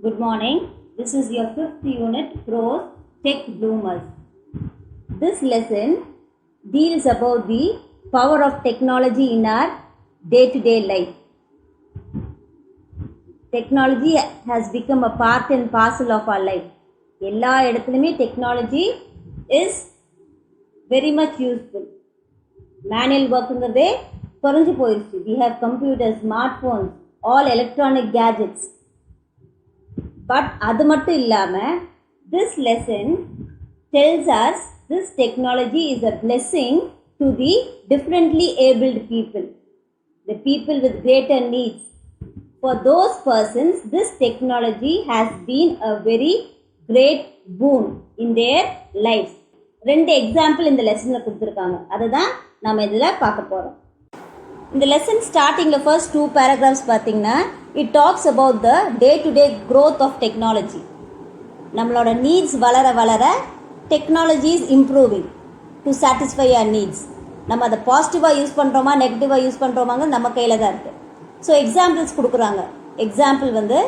Good morning. This is your fifth unit, Pros Tech Bloomers. This lesson deals about the power of technology in our day-to-day life. Technology has become a part and parcel of our life. எல்லா இடத்துலையுமே technology is very much useful. Manual workங்கிறதே குறைஞ்சு போயிடுச்சு. We have computers, smartphones, all electronic gadgets. But அது மட்டும் இல்லாமல் this lesson tells us this technology is a blessing to the differently abled people, the people with greater needs. For those persons, this technology has been a very great boon in their lives. ரெண்டு example இந்த லெசனில் கொடுத்துருக்காங்க, அதை தான் நம்ம இதில் பார்க்க போகிறோம். இந்த லெசன் ஸ்டார்டிங்கில் ஃபர்ஸ்ட் 2 paragraphs பார்த்தீங்கன்னா it talks about the day to day growth of technology. நம்மளோட நீட்ஸ் வளர வளர technology is improving to satisfy our needs. நம்ம அதை பாசிட்டிவாக யூஸ் பண்ணுறோமா நெகட்டிவாக யூஸ் பண்ணுறோமாங்க நம்ம கையில் தான் இருக்குது. ஸோ எக்ஸாம்பிள்ஸ் கொடுக்குறாங்க. எக்ஸாம்பிள் வந்து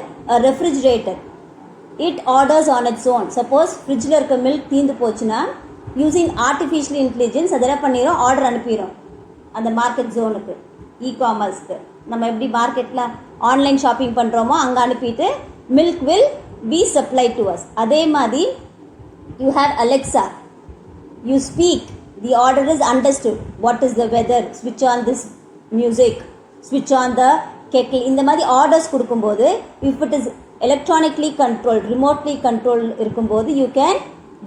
refrigerator, it orders on its own. Suppose ஃப்ரிட்ஜில் இருக்க மில்க் தீர்ந்து போச்சுன்னா யூஸிங் ஆர்டிஃபிஷியல் இன்டெலிஜென்ஸ் அதெல்லாம் பண்ணிடும், ஆர்டர் அனுப்பிடும் அந்த மார்க்கெட் ஜோனுக்கு, இ-காமர்ஸ்க்கு. நம்ம எப்படி மார்க்கெட்டில் ஆன்லைன் ஷாப்பிங் பண்ணுறோமோ அங்கே அனுப்பிட்டு milk will be supply to us. அதே மாதிரி you have Alexa, you speak, the order is understood, what is the weather, ஸ்விட்ச் ஆன் திஸ் மியூசிக், ஸ்விட்ச் ஆன் த கெட்டில். இந்த மாதிரி ஆர்டர்ஸ் கொடுக்கும்போது if it is electronically control, remotely control இருக்கும்போது you can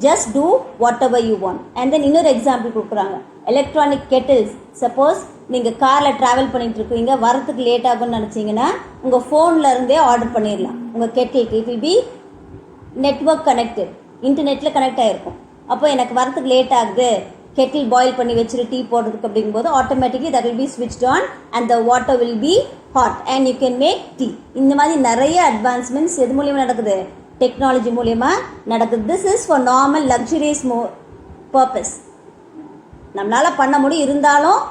just do whatever you want. And then இன்னொரு example கொடுக்குறாங்க, electronic kettles. Suppose நீங்கள் காரில் ட்ராவல் பண்ணிகிட்டு இருக்கீங்க, வரத்துக்கு லேட் ஆகும்னு நினச்சிங்கன்னா உங்கள் ஃபோனில் இருந்தே ஆர்டர் பண்ணிடலாம் உங்கள் கெட்டிலுக்கு. It will be network connected, இன்டர்நெட்டில் கனெக்ட் ஆகிருக்கும். அப்போ எனக்கு வரத்துக்கு லேட் ஆகுது, கெட்டில் பாயில் பண்ணி வச்சுட்டு டீ போடுறதுக்கு அப்படிங்கும்போது automatically that will be switched on and the water will be hot and you can make tea. இந்த மாதிரி நிறைய அட்வான்ஸ்மெண்ட்ஸ் எது மூலியமாக நடக்குது, டெக்னாலஜி மூலயமா நடக்குது. This is for normal luxurious purpose. நம்மளால் பண்ண முடியும், இருந்தாலும்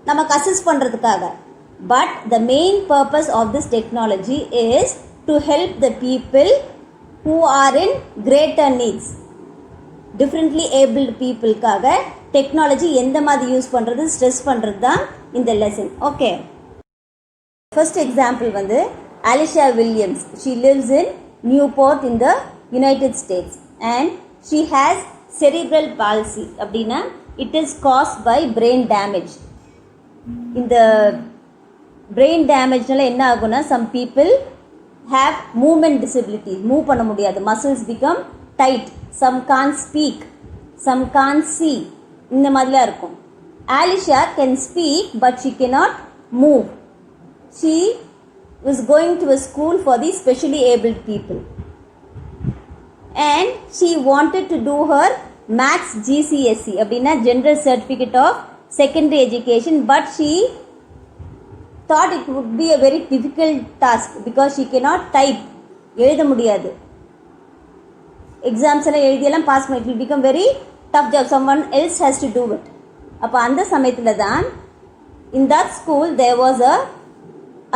நமக்கு அசிஸ்ட் பண்ணுறதுக்காக. But the main purpose of this technology is to help the people who are in greater needs. Differently abled பீப்புளுக்காக டெக்னாலஜி எந்த மாதிரி யூஸ் பண்ணுறது, ஸ்ட்ரெஸ் பண்ணுறது தான் இந்த லெசன். ஓகே, ஃபர்ஸ்ட் எக்ஸாம்பிள் வந்து Alisha Williams. She lives in Newport in the United States and she has cerebral palsy. அப்படின்னா it is caused by brain damage. இந்த brain damageனால என்ன ஆகும்னா some people have movement disability, move பண்ண முடியாது, muscles become tight, some can't speak, some can't see, இந்த மாதிரிலாம் இருக்கும். Alisha can speak but she cannot move. She was going to a school for the specially abled people and she wanted to do her maths GCSE அப்படின்னா general certificate of secondary education, but she thought it would be a very difficult task because she cannot type, எழுத முடியாது. Exams எல்லாம் எழுதியெல்லாம் pass பண்ணி, it will become very tough job, someone else has to do it. அப்போ அந்த சமயத்தில் தான் in that school there was a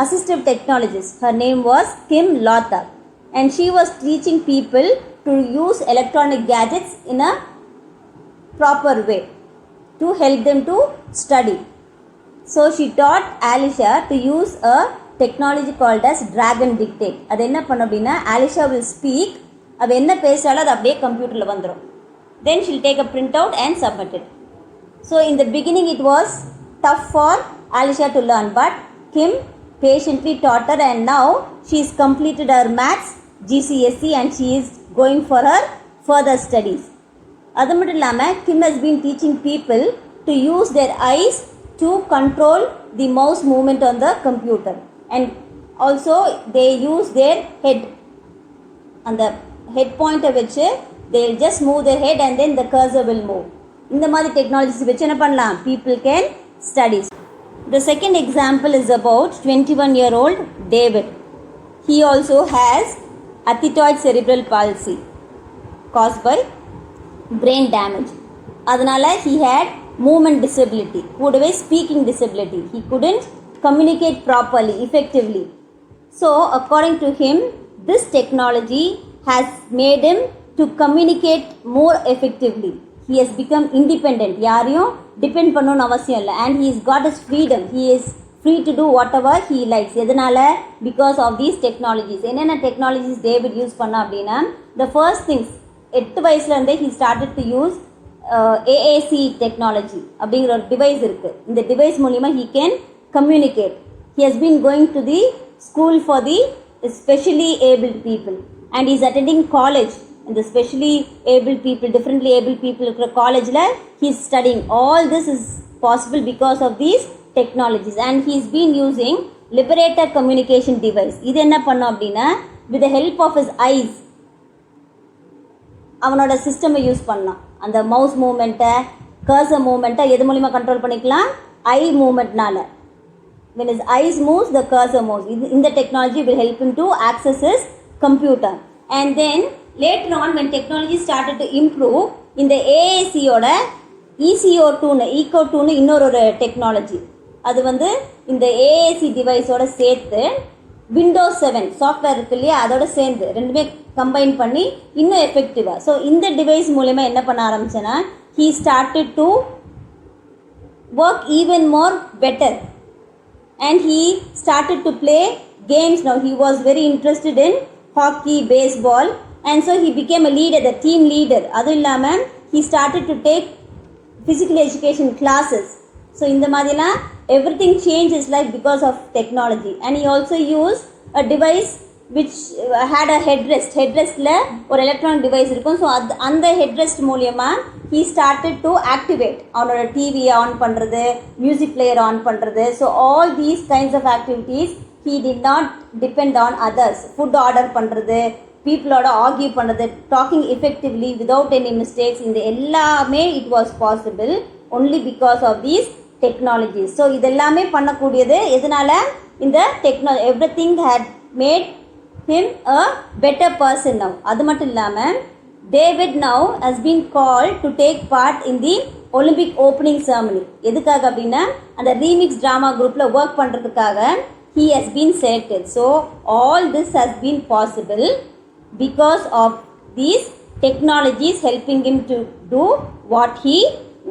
assistive technologist. Her name was Kim Lothar and she was teaching people to use electronic gadgets in a proper way to help them to study. So she taught Alisha to use a technology called as Dragon Dictate. அது என்ன பண்ண அப்படின்னா Alisha will speak, அவள் என்ன பேசுகிறாலும் அது அப்படியே கம்ப்யூட்டரில் வந்துடும். Then she'll take a printout and submit it. So in the beginning it was tough for Alisha to learn, but Kim patiently taught her and now she has completed her maths GCSE and she is going for her further studies. அது மட்டும் இல்லாமல் Kim has been teaching people to use their eyes to control the mouse movement on the computer and also they use their head. அந்த head பாயிண்ட்டை வச்சு they will just move their head and then the cursor will move. இந்த மாதிரி technologies வச்சு என்ன பண்ணலாம், people can study. The second example is about 21-year-old David. He also has athetoid cerebral palsy caused by brain damage. அதனால he had movement disability, கூடவே speaking disability. He couldn't communicate properly, effectively. So according to him, This technology has made him to communicate more effectively. He has become independent. யாரையும் depend பண்ணணும்னு அவசியம் இல்லை. And he has got his freedom. He is free to do whatever he likes. எதனால? Because of these technologies. என்னென்ன technologies David use பண்ணா அப்படின்னா, the first things 8 வயசுல இருந்தே he started to use AAC technology அப்படிங்கிற ஒரு டிவைஸ் இருக்கு. இந்த டிவைஸ் மூலிமா he can communicate. He has been going to the school for the specially abled people and he is attending college and the specially abled people, differently abled people இருக்கிற காலேஜில் he is studying. All this is possible because of these technologies and he has been using liberator communication device. இது என்ன பண்ணோம் அப்படின்னா, with the help of his eyes அவனோட சிஸ்டமை use பண்ணலாம். அந்த மவுஸ் மூமெண்ட்டை, கர்சர் மூமெண்ட்டை எது மூலிமா கண்ட்ரோல் பண்ணிக்கலாம்? ஐ மூமெண்ட்னால. when his eyes moves, the cursor moves. In the technology will help him to access his computer. And then later on when technology started to improve, in the AAC ஓட ECO2 இன்னொரு technology, அது வந்து இந்த AAC டிவைஸோட சேர்த்து Windows 7 software இருக்கு இல்லையா, அதோட சேர்ந்து ரெண்டுமே கம்பைன் பண்ணி இன்னும் எஃபெக்டிவாக. ஸோ இந்த டிவைஸ் மூலமா என்ன பண்ண ஆரம்பிச்சேன்னா, he started to work even more better and he started to play games. Now he was very interested in hockey, baseball and so he became a leader, the team leader. அது இல்லாமல் he started to take physical education classes. So இந்த மாதிரிலாம் everything changed his life because of technology. And he also used a device which had a headrest. headrestல ஒரு electronic device இருக்கும். So அந்த headrest மூலமா he started to activate அவனோட டிவியை on பண்ணுறது, music player on பண்ணுறது. So all these kinds of activities he did not depend on others. Food order பண்ணுறது, பீப்புளோட ஆர்கியூ பண்ணுறது, talking effectively without any mistakes, இந்த எல்லாமே it was possible only because of these technologies. ஸோ இதெல்லாமே பண்ணக்கூடியது எதனால? இந்த technology. Everything had made him a better person now. அது மட்டும் இல்லாமல் David now has been called to take part in the Olympic opening ceremony. எதுக்காக அப்படின்னா, அந்த ரீமிக்ஸ் ட்ராமா குரூப்பில் ஒர்க் பண்ணுறதுக்காக he has been selected. So all this has been possible because of these technologies helping him to do what he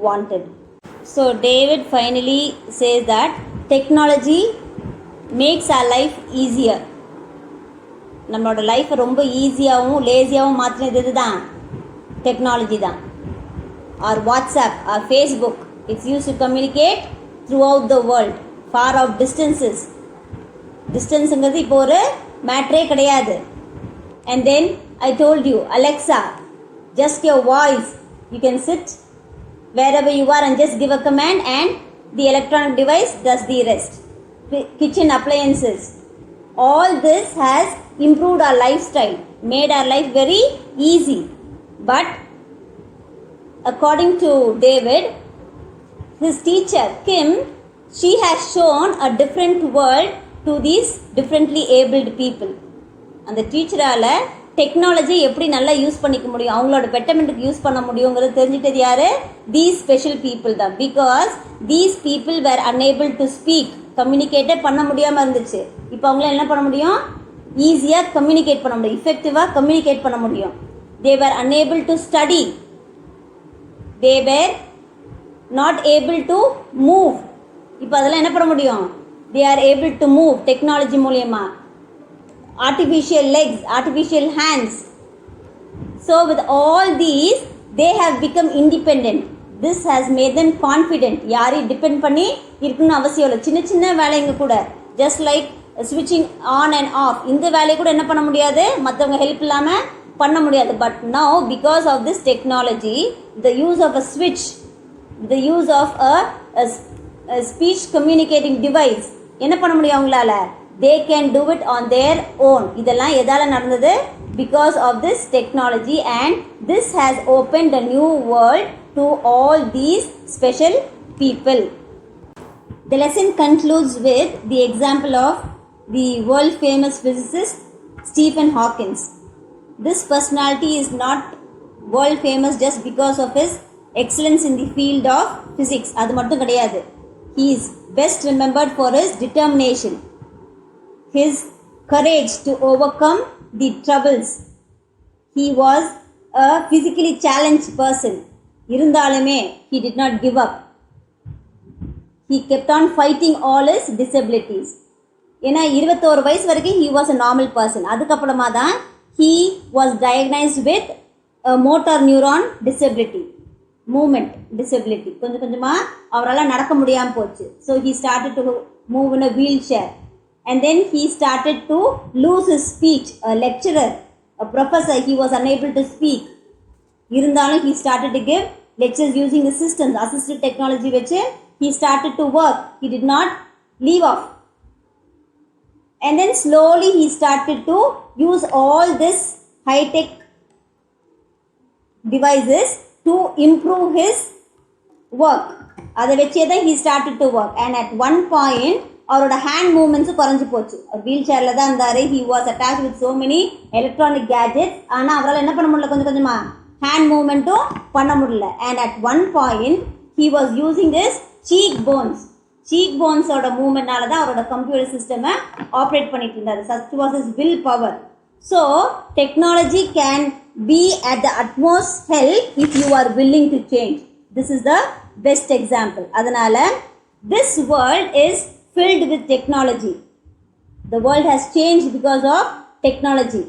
wanted. So David finally says that technology makes our life easier. நம்மளோட லைஃப்பை ரொம்ப ஈஸியாகவும் லேசியாகவும் மாற்றினது இது தான், technology தான். our WhatsApp, our Facebook, it's used to communicate throughout the world, far off distances. டிஸ்டன்ஸுங்கிறது இப்போ ஒரு மேட்ரே கிடையாது. and then I told you, Alexa, just your voice, you can sit wherever you are and just give a command and the electronic device does the rest. Kitchen appliances, all this has improved our lifestyle, made our life very easy. But according to David, his teacher Kim, she has shown a different world to these differently abled people. அந்த டீச்சரால் technology எப்படி நல்லா use பண்ணிக்க முடியும், அவங்களோட பெட்டர்மெண்ட்டுக்கு use பண்ண முடியுங்கிறது தெரிஞ்சுட்டது யார்? தீஸ் ஸ்பெஷல் பீப்புள் தான். Because these people were unable to speak, கம்யூனிகேட்டே பண்ண முடியாமல் இருந்துச்சு. இப்போ அவங்களாம் என்ன பண்ண முடியும்? ஈஸியாக கம்யூனிகேட் பண்ண முடியும், இஃபெக்டிவாக கம்யூனிகேட் பண்ண முடியும். They were unable to study, they were not able to move. இப்போ அதெல்லாம் என்ன பண்ண முடியும்? They are able to move technology மூலயமா. artificial legs, artificial hands. So with all these, they have become independent. This has made them confident. யாரையும் depend பண்ணி இருக்குன்னு அவசியம் இல்லை. சின்ன சின்ன வேலைங்க கூட, ஜஸ்ட் லைக் ஸ்விட்சிங் ஆன் அண்ட் ஆஃப், இந்த வேலையை கூட என்ன பண்ண முடியாது, மற்றவங்க ஹெல்ப் இல்லாமல் பண்ண முடியாது. But now because of this technology, the use of a ஸ்விட்ச், the use of a speech communicating device, என்ன பண்ண முடியும் அவங்களால? they can do it on their own. இதெல்லாம் எதால நடந்தது? because of this technology, and this has opened a new world to all these special people. The lesson concludes with the example of the world famous physicist Stephen Hawking. This personality is not world famous just because of his excellence in the field of physics. அது மட்டும் கிடையாது. He is best remembered for his determination, his courage to overcome the troubles. He was a physically challenged person. இருந்தாலுமே he did not give up. He kept on fighting all his disabilities. ஏன்னா 21 வயசு வரைக்கும் he was a normal person. அதுக்கப்புறமா தான் he was diagnosed with a motor neuron disability, movement disability. கொஞ்சம் கொஞ்சமாக அவரால் நடக்க முடியாமல் போச்சு. So he started to move in a wheelchair. And then he started to lose his speech. A lecturer, a professor, he was unable to speak. இருந்தாலும் he started to give lectures using the systems, assistive technology வச்சு he started to work. He did not leave off. And then slowly he started to use all this high-tech devices to improve his work. அதை வச்சே தான் he started to work. And at one point அவரோட hand மூமெண்ட்ஸும் குறைஞ்சி போச்சு. அவர் wheel சேரில் தான் இருந்தார். He was attach with so many electronic gadgets. ஆனால் அவரால் என்ன பண்ண முடியல, கொஞ்சம் கொஞ்சமாக ஹேண்ட் மூமெண்ட்டும் பண்ண முடியல. And at one point he was using this cheek போன்ஸோட மூமெண்ட்னால தான் அவரோட கம்ப்யூட்டர் சிஸ்டமை ஆப்ரேட் பண்ணிட்டு இருந்தார். Such was his will power. So technology can be at the utmost help if you are willing to change. This is the best example. அதனால this world is filled with technology. The world has changed because of technology.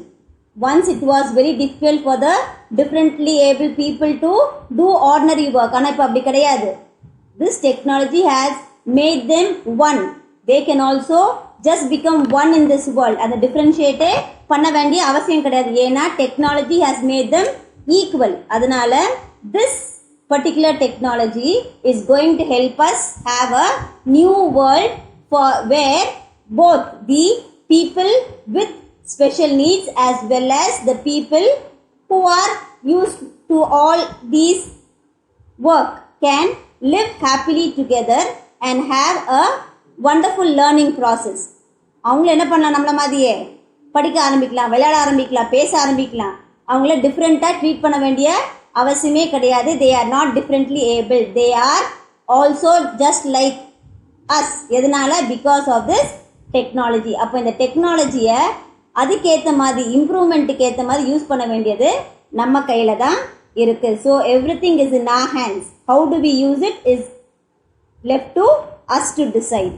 Once it was very difficult for the differently able people to do ordinary work. ஆனால் இப்போ அப்படி கிடையாது. This technology has made them one. They can also just become one in this world. அதை differentiate பண்ண வேண்டிய அவசியம் கிடையாது. ஏன்னா technology has made them equal. அதனால this particular technology is going to help us have a new world for where both the people with special needs as well as the people who are used to all these work can live happily together and have a wonderful learning process. அவங்கள என்ன பண்ணலாம், நம்மள மாதிரியே படிக்க ஆரம்பிக்கலாம், விளையாட ஆரம்பிக்கலாம், பேச ஆரம்பிக்கலாம். அவங்கள டிஃப்ரெண்ட்டாக ட்ரீட் பண்ண வேண்டிய அவசியமே கிடையாது. They are not differently able. They are also just like us. எதனால? Because of this technology. அப்போ இந்த டெக்னாலஜியை அதுக்கேற்ற மாதிரி இம்ப்ரூவ்மெண்ட்டுக்கு ஏற்ற மாதிரி யூஸ் பண்ண வேண்டியது நம்ம கையில் தான் இருக்குது. So every thing is in our hands. How do we use it is left to us to decide.